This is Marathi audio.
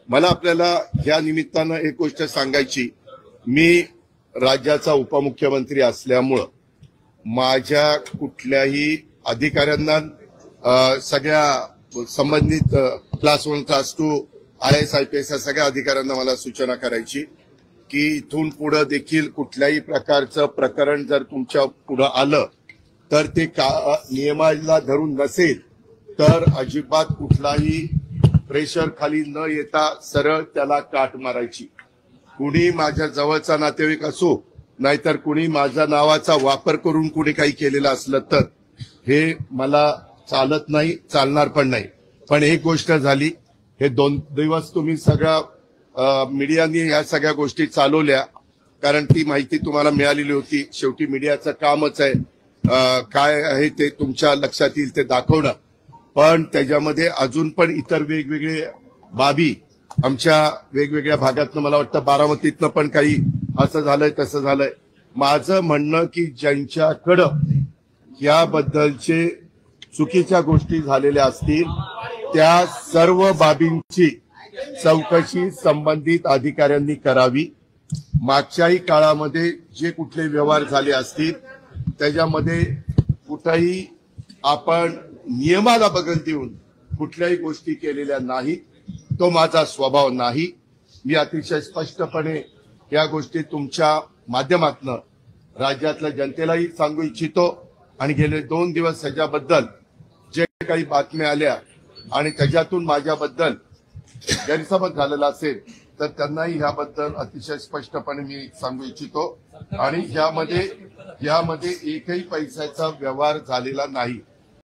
मला आपल्याला या निमित्तानं एक गोष्ट सांगायची, मी राज्याचा उपमुख्यमंत्री असल्यामुळं माझ्या कुठल्याही अधिकाऱ्यांना सगळ्या संबंधित क्लास 1 क्लास 2 IAS IPS या सगळ्या अधिकाऱ्यांना मला सूचना करायची की इथून पुढे देखील कुठल्याही प्रकारचं प्रकरण जर तुमच्या पुढे आलं तर ते नियमाला धरून नसेल तर अजिबात कुठलाही प्रेशर खाली न येता सरळ त्याला काट मारायची। कुणी माझ्या जवळचा नातेवाईक असो नाहीतर कुणी माझ्या नावाचा वापर करून कुणी काही केलेलं असलं तर हे मला चालत नाही, चालणार पण नाही। पण एक गोष्ट झाली, हे 2 दिवस तुम्ही सगळ्या मीडियाने या सगळ्या गोष्टी चालवल्या कारण ती माहिती तुम्हाला मिळालेली होती। शेवटी मीडियाचं कामच आहे काय आहे ते तुमच्या लक्षात येईल ते दाखवणं, पण त्याच्यामध्ये अजून पण इतर वेगवेगळे बाबी आमच्या वेगवेगळ्या भागातनं मला वाटतं बारामतीतनं पण काही असं झालंय तसं झालंय। माझं म्हणणं की ज्यांच्याकडं याबद्दलचे चुकीच्या गोष्टी झालेल्या असतील त्या सर्व बाबींची चौकशी संबंधित अधिकाऱ्यांनी करावी। मागच्याही काळामध्ये जे कुठले व्यवहार झाले असतील त्याच्यामध्ये कुठेही आपण नियमाला बगल देऊन कुठल्याही गोष्टी केलेल्या नाहीत, तो माझा स्वभाव नाही। मी अतिशय स्पष्टपणे या गोष्टी तुमच्या माध्यमातून राज्यातल्या जनतेलाही सांगू इच्छितो आणि गेले 2 दिवस ह्याच्याबद्दल जे काही बातम्या आल्या आणि त्याच्यातून माझ्याबद्दल गैरसमज झालेला असेल तर त्यांनाही याबद्दल अतिशय स्पष्टपणे मी सांगू इच्छितो आणि यामध्ये एकही पैशाचा व्यवहार झालेला नाही।